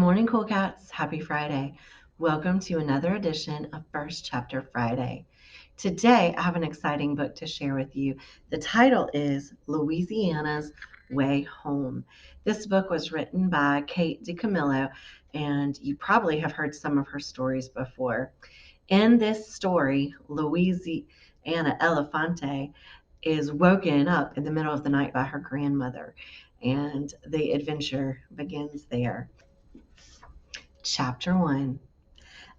morning, cool cats. Happy Friday. Welcome to another edition of First Chapter Friday. Today, I have an exciting book to share with you. The title is Louisiana's Way Home. This book was written by Kate DiCamillo, and you probably have heard some of her stories before. In this story, Louisiana Elefante is woken up in the middle of the night by her grandmother, and the adventure begins there. Chapter 1.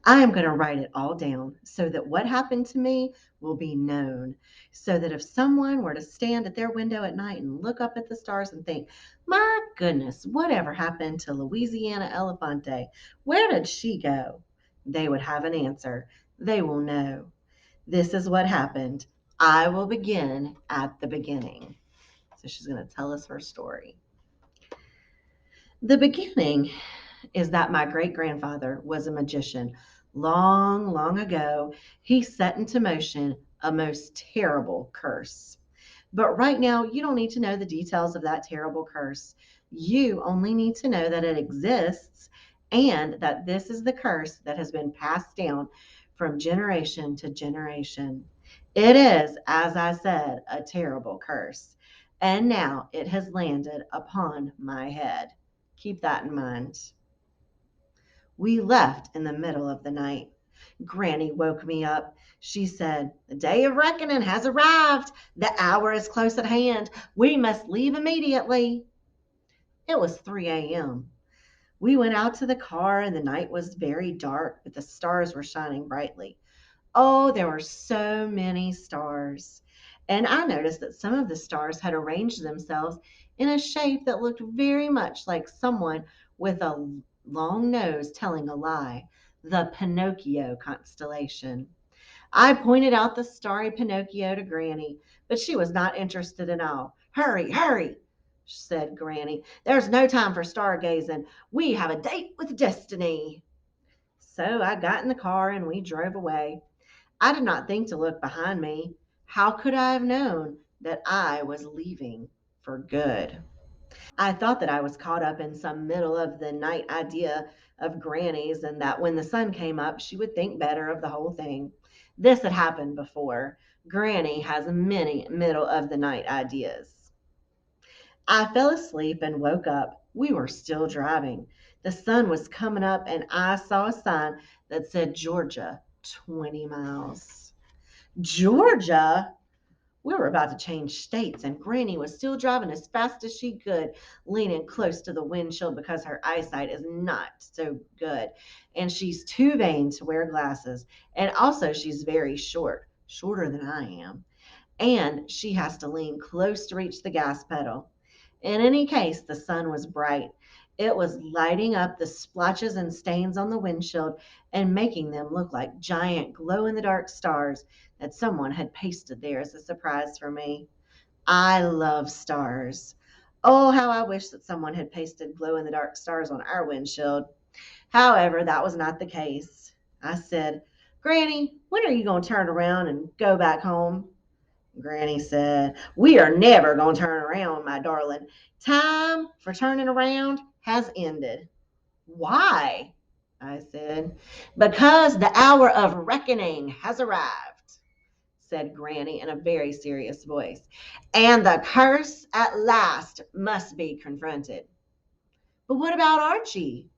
I am going to write it all down so that what happened to me will be known. So that if someone were to stand at their window at night and look up at the stars and think, my goodness, whatever happened to Louisiana Elefante? Where did she go? They would have an answer. They will know. This is what happened. I will begin at the beginning. So she's going to tell us her story. The beginning is that my great grandfather was a magician. Long, long ago, he set into motion a most terrible curse. But right now, you don't need to know the details of that terrible curse. You only need to know that it exists and that this is the curse that has been passed down from generation to generation. It is, as I said, a terrible curse. And now it has landed upon my head. Keep that in mind. We left in the middle of the night. Granny woke me up. She said, the day of reckoning has arrived. The hour is close at hand. We must leave immediately. It was 3 a.m. We went out to the car, and the night was very dark, but the stars were shining brightly. Oh, there were so many stars. And I noticed that some of the stars had arranged themselves in a shape that looked very much like someone with a long nose telling a lie, the Pinocchio constellation. I pointed out the starry Pinocchio to Granny, but she was not interested at all. Hurry, hurry, said Granny. There's no time for stargazing. We have a date with destiny. So I got in the car and we drove away. I did not think to look behind me. How could I have known that I was leaving for good? I thought that I was caught up in some middle of the night idea of Granny's and that when the sun came up, she would think better of the whole thing. This had happened before. Granny has many middle of the night ideas. I fell asleep and woke up. We were still driving. The sun was coming up, and I saw a sign that said Georgia, 20 miles. Georgia? We were about to change states, and Granny was still driving as fast as she could, leaning close to the windshield because her eyesight is not so good. And she's too vain to wear glasses. And also, she's very short, shorter than I am. And she has to lean close to reach the gas pedal. In any case, the sun was bright. It was lighting up the splotches and stains on the windshield and making them look like giant glow in the dark stars that someone had pasted there as a surprise for me. I love stars. Oh, how I wish that someone had pasted glow in the dark stars on our windshield. However, that was not the case. I said, Granny, when are you going to turn around and go back home? Granny said, we are never going to turn around, my darling. Time for turning around has ended. Why? I said. Because the hour of reckoning has arrived, said Granny in a very serious voice, and the curse at last must be confronted. But what about Archie?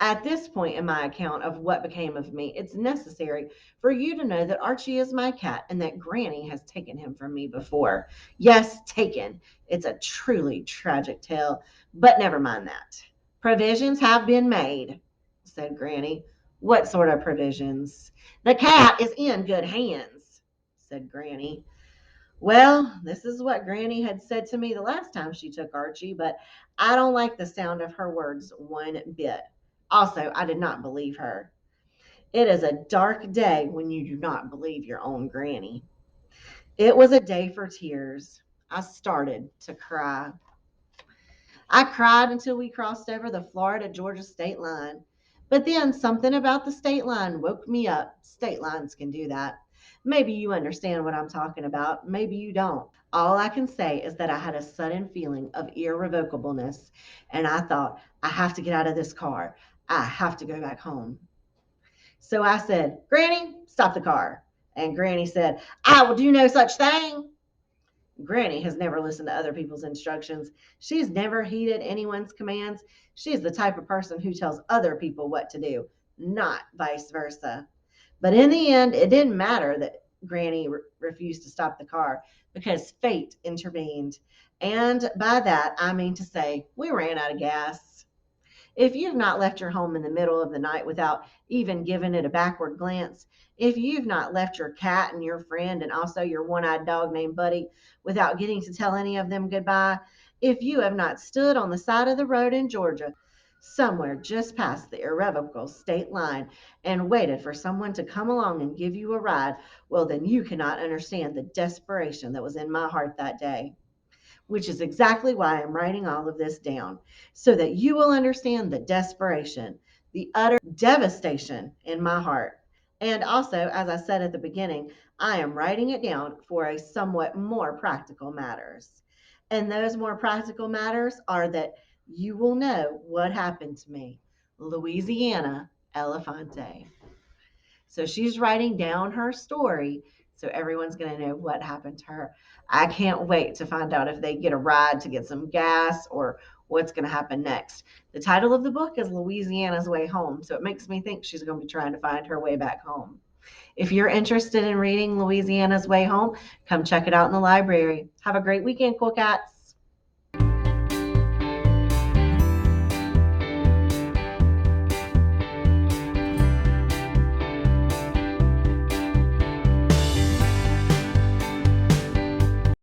At this point in my account of what became of me, it's necessary for you to know that Archie is my cat and that Granny has taken him from me before. Yes, taken. It's a truly tragic tale, but never mind that. Provisions have been made, said Granny. What sort of provisions? The cat is in good hands, said Granny. Well, this is what Granny had said to me the last time she took Archie, but I don't like the sound of her words one bit. Also, I did not believe her. It is a dark day when you do not believe your own Granny. It was a day for tears. I started to cry. I cried until we crossed over the Florida Georgia state line. But then something about the state line woke me up. State lines can do that. Maybe you understand what I'm talking about. Maybe you don't. All I can say is that I had a sudden feeling of irrevocableness, and I thought, I have to get out of this car. I have to go back home. So I said, Granny, stop the car. And Granny said, I will do no such thing. Granny has never listened to other people's instructions. She's never heeded anyone's commands. She's the type of person who tells other people what to do, not vice versa. But in the end, it didn't matter that Granny refused to stop the car because fate intervened. And by that, I mean to say, we ran out of gas. If you've not left your home in the middle of the night without even giving it a backward glance, if you've not left your cat and your friend and also your one eyed dog named Buddy without getting to tell any of them goodbye, if you have not stood on the side of the road in Georgia, somewhere just past the irrevocable state line, and waited for someone to come along and give you a ride, well, then you cannot understand the desperation that was in my heart that day, which is exactly why I'm writing all of this down, so that you will understand the desperation, the utter devastation in my heart. And also, as I said at the beginning, I am writing it down for a somewhat more practical matters. And those more practical matters are that you will know what happened to me. Louisiana Elefante. So she's writing down her story so everyone's going to know what happened to her. I can't wait to find out if they get a ride to get some gas or what's going to happen next. The title of the book is Louisiana's Way Home, so it makes me think she's going to be trying to find her way back home. If you're interested in reading Louisiana's Way Home, come check it out in the library. Have a great weekend, Cool Cats.